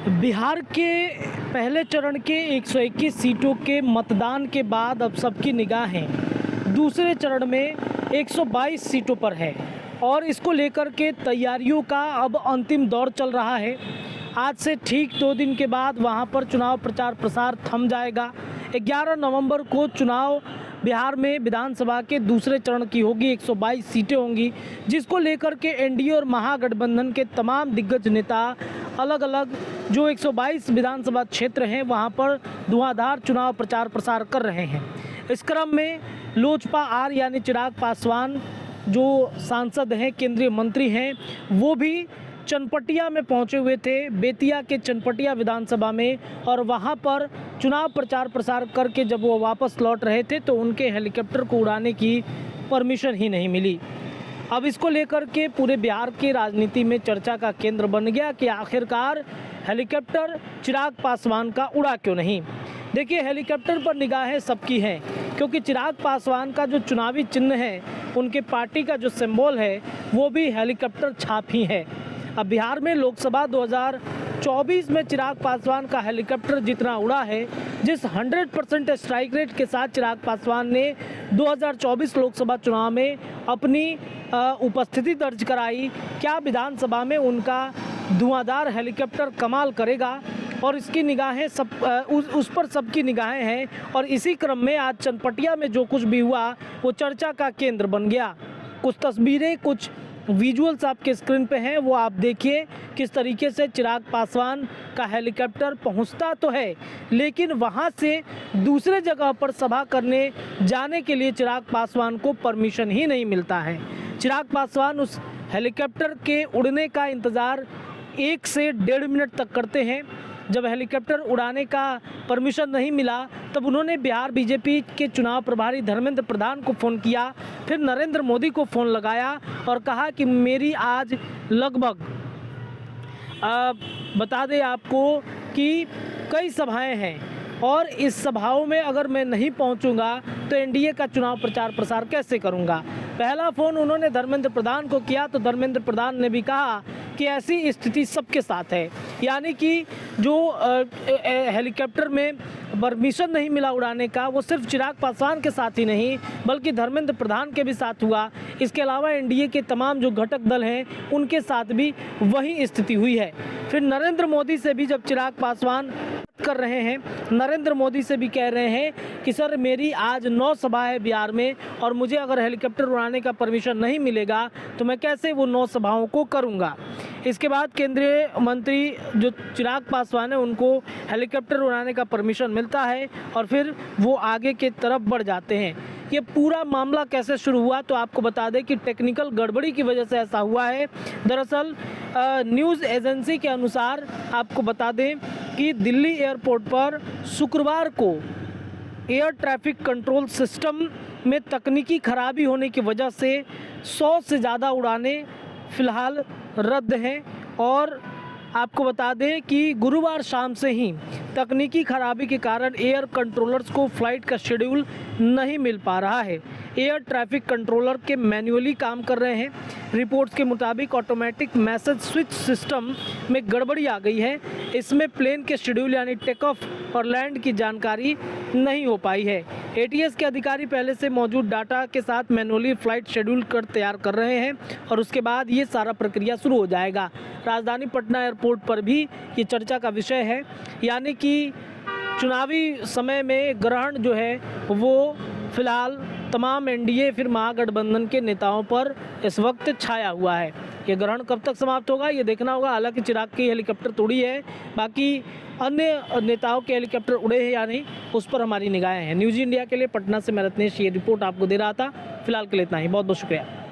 बिहार के पहले चरण के 121 सीटों के मतदान के बाद अब सबकी निगाहें दूसरे चरण में 122 सीटों पर है और इसको लेकर के तैयारियों का अब अंतिम दौर चल रहा है। आज से ठीक 2 दिन के बाद वहां पर चुनाव प्रचार प्रसार थम जाएगा। 11 नवंबर को चुनाव बिहार में विधानसभा के दूसरे चरण की होगी। 122 सीटें होंगी, जिसको लेकर के एनडीए और महागठबंधन के तमाम दिग्गज नेता अलग अलग जो 122 विधानसभा क्षेत्र हैं वहां पर धुआंधार चुनाव प्रचार प्रसार कर रहे हैं। इस क्रम में लोजपा आर यानी चिराग पासवान जो सांसद हैं, केंद्रीय मंत्री हैं, वो भी चनपटिया में पहुंचे हुए थे, बेतिया के चनपटिया विधानसभा में, और वहां पर चुनाव प्रचार प्रसार करके जब वो वापस लौट रहे थे तो उनके हेलीकॉप्टर को उड़ाने की परमिशन ही नहीं मिली। अब इसको लेकर के पूरे बिहार की राजनीति में चर्चा का केंद्र बन गया कि आखिरकार हेलीकॉप्टर चिराग पासवान का उड़ा क्यों नहीं। देखिए, हेलीकॉप्टर पर निगाहें सबकी हैं क्योंकि चिराग पासवान का जो चुनावी चिन्ह है, उनके पार्टी का जो सिंबल है, वो भी हेलीकॉप्टर छाप ही है। अब बिहार में लोकसभा 2024 में चिराग पासवान का हेलीकॉप्टर जितना उड़ा है, जिस 100% स्ट्राइक रेट के साथ चिराग पासवान ने 2024 लोकसभा चुनाव में अपनी उपस्थिति दर्ज कराई, क्या विधानसभा में उनका धुआंधार हेलीकॉप्टर कमाल करेगा। और इसकी निगाहें उस पर सबकी निगाहें हैं। और इसी क्रम में आज चनपटिया में जो कुछ भी हुआ वो चर्चा का केंद्र बन गया। कुछ तस्वीरें, कुछ विजुअल्स आपके स्क्रीन पे हैं, वो आप देखिए किस तरीके से चिराग पासवान का हेलीकॉप्टर पहुंचता तो है, लेकिन वहां से दूसरे जगह पर सभा करने जाने के लिए चिराग पासवान को परमिशन ही नहीं मिलता है। चिराग पासवान उस हेलीकॉप्टर के उड़ने का इंतज़ार 1 से 1.5 मिनट तक करते हैं। जब हेलीकॉप्टर उड़ाने का परमिशन नहीं मिला तब उन्होंने बिहार बीजेपी के चुनाव प्रभारी धर्मेंद्र प्रधान को फ़ोन किया, फिर नरेंद्र मोदी को फ़ोन लगाया और कहा कि मेरी आज लगभग बता दें आपको कि कई सभाएं हैं और इस सभाओं में अगर मैं नहीं पहुंचूंगा तो एनडीए का चुनाव प्रचार प्रसार कैसे करूंगा। पहला फ़ोन उन्होंने धर्मेंद्र प्रधान को किया तो धर्मेंद्र प्रधान ने भी कहा कि ऐसी स्थिति सबके साथ है, यानी कि जो हेलीकॉप्टर में परमिशन नहीं मिला उड़ाने का, वो सिर्फ चिराग पासवान के साथ ही नहीं बल्कि धर्मेंद्र प्रधान के भी साथ हुआ। इसके अलावा एनडीए के तमाम जो घटक दल हैं उनके साथ भी वही स्थिति हुई है। फिर नरेंद्र मोदी से भी जब चिराग पासवान कर रहे हैं, नरेंद्र मोदी से भी कह रहे हैं कि सर मेरी आज 9 सभा है बिहार में और मुझे अगर हेलीकॉप्टर उड़ाने का परमिशन नहीं मिलेगा तो मैं कैसे वो 9 सभाओं को करूंगा। इसके बाद केंद्रीय मंत्री जो चिराग पासवान है उनको हेलीकॉप्टर उड़ाने का परमिशन मिलता है और फिर वो आगे के तरफ बढ़ जाते हैं। ये पूरा मामला कैसे शुरू हुआ तो आपको बता दें कि टेक्निकल गड़बड़ी की वजह से ऐसा हुआ है। दरअसल न्यूज़ एजेंसी के अनुसार आपको बता दें कि दिल्ली एयरपोर्ट पर शुक्रवार को एयर ट्रैफिक कंट्रोल सिस्टम में तकनीकी खराबी होने की वजह से 100 से ज़्यादा उड़ानें फ़िलहाल रद्द हैं। और आपको बता दें कि गुरुवार शाम से ही तकनीकी खराबी के कारण एयर कंट्रोलर्स को फ़्लाइट का शेड्यूल नहीं मिल पा रहा है। एयर ट्रैफिक कंट्रोलर के मैन्युअली काम कर रहे हैं। रिपोर्ट्स के मुताबिक ऑटोमेटिक मैसेज स्विच सिस्टम में गड़बड़ी आ गई है। इसमें प्लेन के शेड्यूल यानी टेक ऑफ और लैंड की जानकारी नहीं हो पाई है। एटीएस के अधिकारी पहले से मौजूद डाटा के साथ मैन्युअली फ़्लाइट शेड्यूल तैयार कर रहे हैं और उसके बाद ये सारा प्रक्रिया शुरू हो जाएगा। राजधानी पटना एयरपोर्ट पर भी ये चर्चा का विषय है, यानी कि चुनावी समय में ग्रहण जो है वो फिलहाल तमाम एनडीए फिर महागठबंधन के नेताओं पर इस वक्त छाया हुआ है। ये ग्रहण कब तक समाप्त होगा ये देखना होगा। हालांकि चिराग की हेलीकॉप्टर तोड़ी है, बाकी अन्य नेताओं के हेलीकॉप्टर उड़े हैं या नहीं उस पर हमारी निगाहें हैं। न्यूज़ इंडिया के लिए पटना से मैं रत्नेश ये रिपोर्ट आपको दे रहा था। फिलहाल के लिए इतना ही, बहुत बहुत शुक्रिया।